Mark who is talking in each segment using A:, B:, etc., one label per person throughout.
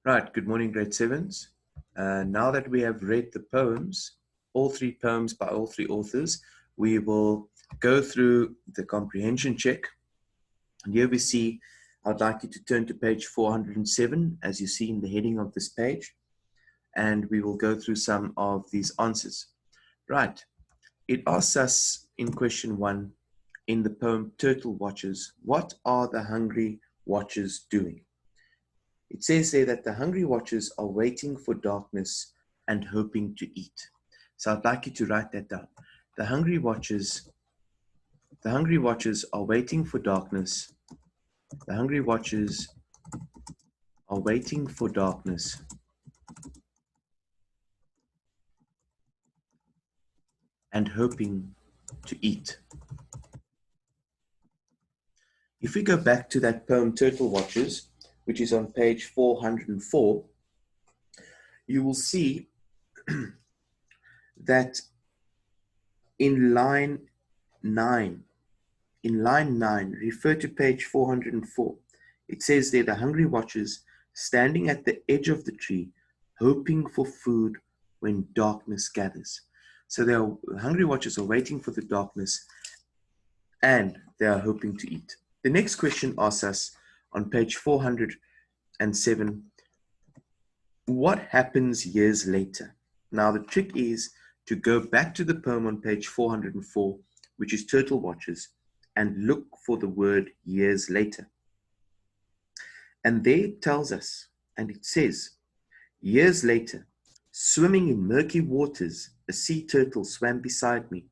A: Right, good morning, grade sevens. Now that we have read the poems, all three poems by all three authors, we will go through the comprehension check. And here we see, I'd like you to turn to page 407, as you see in the heading of this page, and we will go through some of these answers. Right, it asks us in question 1, in the poem Turtle Watches, what are the hungry watchers doing? It says there that the hungry watchers are waiting for darkness and hoping to eat. So I'd like you to write that down. The hungry watchers are waiting for darkness. The hungry watchers are waiting for darkness and hoping to eat. If we go back to that poem Turtle Watches, which is on page 404, you will see that in line 9, refer to page 404. It says there, the hungry watchers standing at the edge of the tree, hoping for food when darkness gathers. So the hungry watchers are waiting for the darkness and they are hoping to eat. The next question asks us on page 407, what happens years later? Now the trick is to go back to the poem on page 404, which is Turtle Watches, and look for the word years later. And there it tells us, and it says, years later, swimming in murky waters, a sea turtle swam beside me,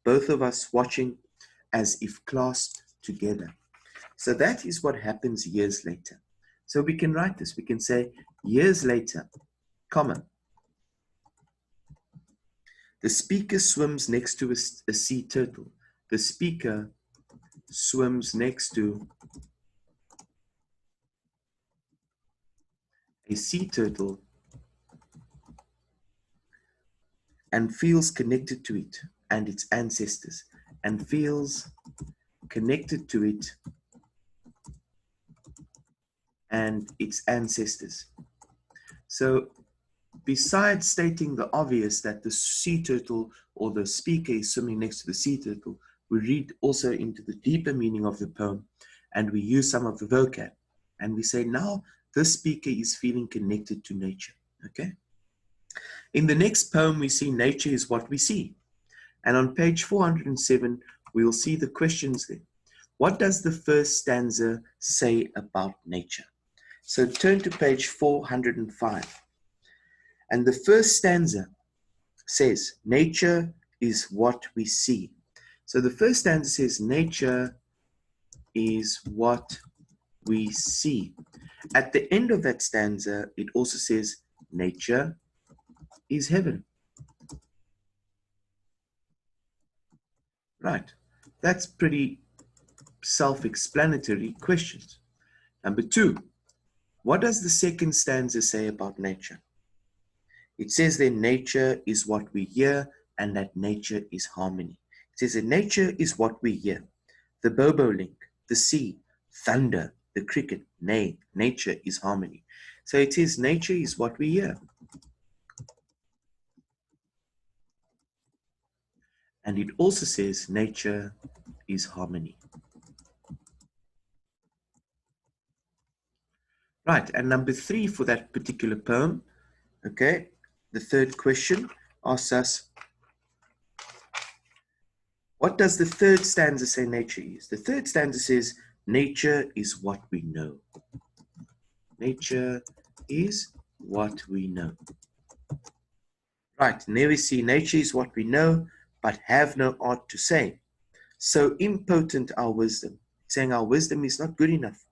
A: both of us watching as if clasped together. So that is what happens years later. So we can write this. We can say, years later, comma. The speaker swims next to a sea turtle. The speaker swims next to a sea turtle and feels connected to it and its ancestors, and feels connected to it and its ancestors. So besides stating the obvious that the sea turtle or the speaker is swimming next to the sea turtle, we read also into the deeper meaning of the poem, and we use some of the vocab, and we say now this speaker is feeling connected to nature. Okay. In the next poem, we see nature is what we see. And on page 407, we will see the questions there. What does the first stanza say about nature? So turn to page 405. And the first stanza says, nature is what we see. So the first stanza says, nature is what we see. At the end of that stanza, it also says, nature is heaven. Right, that's pretty self-explanatory questions. Number 2, what does the second stanza say about nature? It says that nature is what we hear and that nature is harmony. It says that nature is what we hear. The bobolink, the sea, thunder, the cricket, nay, nature is harmony. So it says nature is what we hear. And it also says nature is harmony. Right, and number 3 for that particular poem, okay, the third question asks us, what does the third stanza say nature is? The third stanza says, nature is what we know. Nature is what we know. Right, and there we see nature is what we know, but have no art to say. So impotent our wisdom, saying our wisdom is not good enough,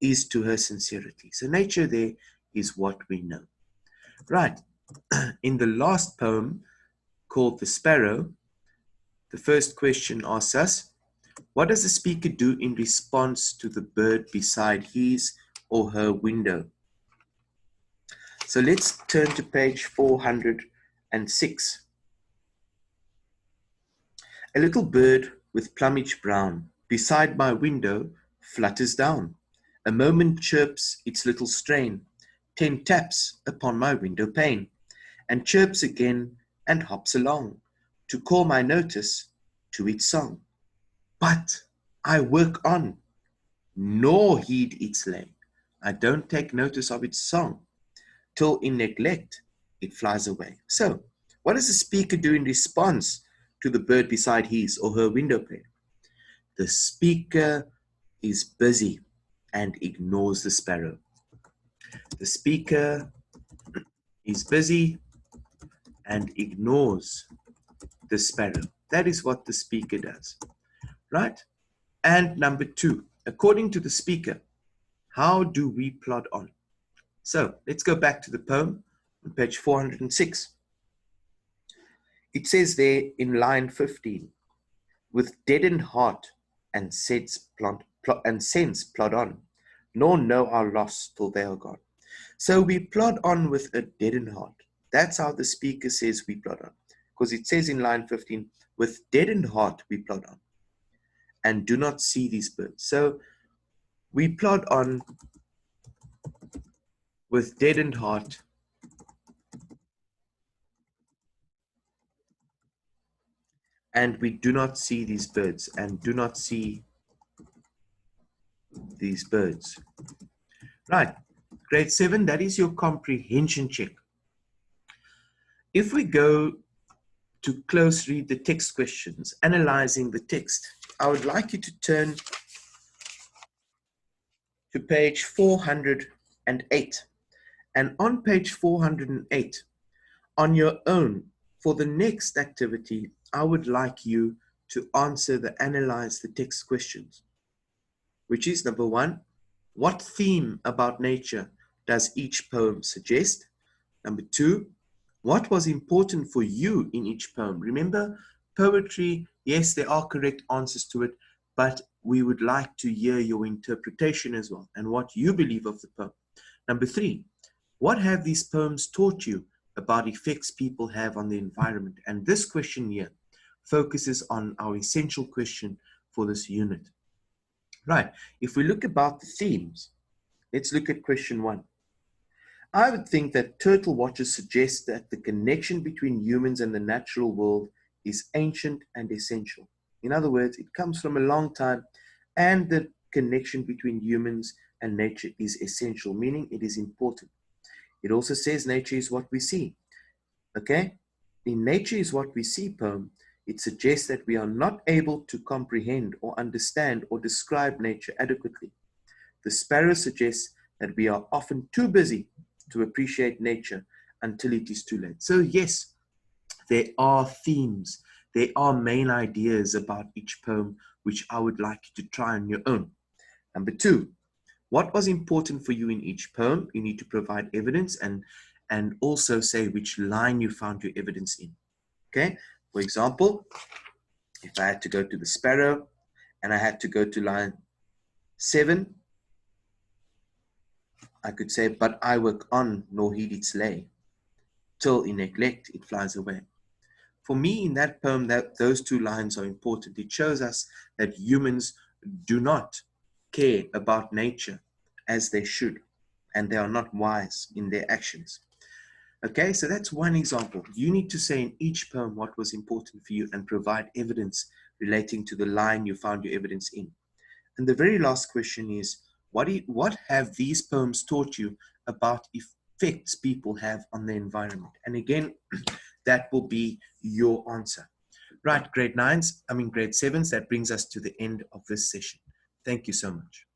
A: is to her sincerity. So nature there is what we know. Right, in the last poem called The Sparrow, the first question asks us, what does the speaker do in response to the bird beside his or her window? So let's turn to page 406. A little bird with plumage brown beside my window flutters down. A moment chirps its little strain, 10 taps upon my window pane, and chirps again and hops along to call my notice to its song. But I work on, nor heed its lay. I don't take notice of its song, till in neglect it flies away. So, what does the speaker do in response to the bird beside his or her window pane? The speaker is busy and ignores the sparrow. The speaker is busy and ignores the sparrow. That is what the speaker does, right? And number 2, according to the speaker, how do we plod on? So let's go back to the poem on page 406. It says there in line 15, with deadened heart and sense plod on, nor know our loss till they are gone. So we plod on with a deadened heart. That's how the speaker says we plod on. Because it says in line 15, with deadened heart we plod on, and do not see these birds. So we plod on with deadened heart and we do not see these birds, and do not see these birds. Right, grade 7, that is your comprehension check. If we go to close read the text questions, analyzing the text, I would like you to turn to page 408. And on page 408, on your own, for the next activity, I would like you to answer the analyze the text questions, which is number 1, what theme about nature does each poem suggest? Number 2, what was important for you in each poem? Remember, poetry, yes, there are correct answers to it, but we would like to hear your interpretation as well and what you believe of the poem. Number 3, what have these poems taught you about effects people have on the environment? And this question here focuses on our essential question for this unit. Right, if we look about the themes, let's look at question 1. I would think that turtle watchers suggest that the connection between humans and the natural world is ancient and essential. In other words, it comes from a long time, and the connection between humans and nature is essential, meaning it is important. It also says nature is what we see. Okay? In Nature is What We See poem, it suggests that we are not able to comprehend or understand or describe nature adequately. The sparrow suggests that we are often too busy to appreciate nature until it is too late. So yes, there are themes, there are main ideas about each poem, which I would like you to try on your own. Number 2, what was important for you in each poem? You need to provide evidence and also say which line you found your evidence in. Okay, for example, if I had to go to the sparrow and I had to go to line 7, I could say, but I work on, nor heed its lay, till in neglect it flies away. For me, in that poem, those 2 lines are important. It shows us that humans do not care about nature as they should, and they are not wise in their actions. Okay, so that's one example. You need to say in each poem what was important for you and provide evidence relating to the line you found your evidence in. And the very last question is, what have these poems taught you about effects people have on the environment? And again, that will be your answer. Right, grade 7s, that brings us to the end of this session. Thank you so much.